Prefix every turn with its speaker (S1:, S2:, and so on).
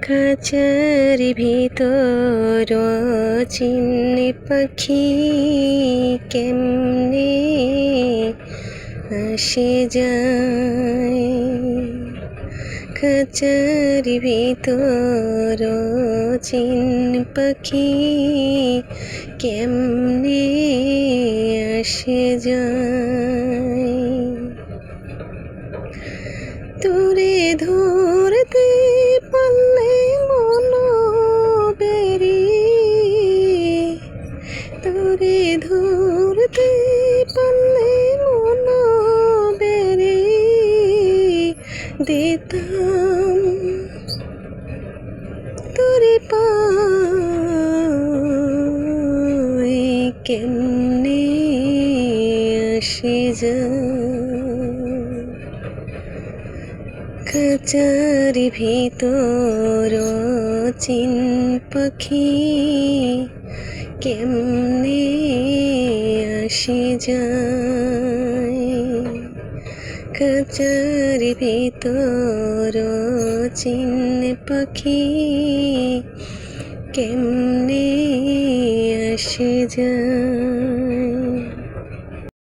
S1: খাঁচার ভিতর চিনে পাখি কেমনে আসে যায়। খাঁচার ভিতর চিন পাখি কেমনে আসে যায়। তোরে ধরতে পারলে মন বেরি, তোরে ধরতে পারলে মন বেরি দিতাম তোরে পাই কেমনে আসে যায়। খাঁচার ভিতর চিন পাখি কেমনে আসে যায়। খাঁচার ভিতর চিন পাখি কেমনে আসে যায়।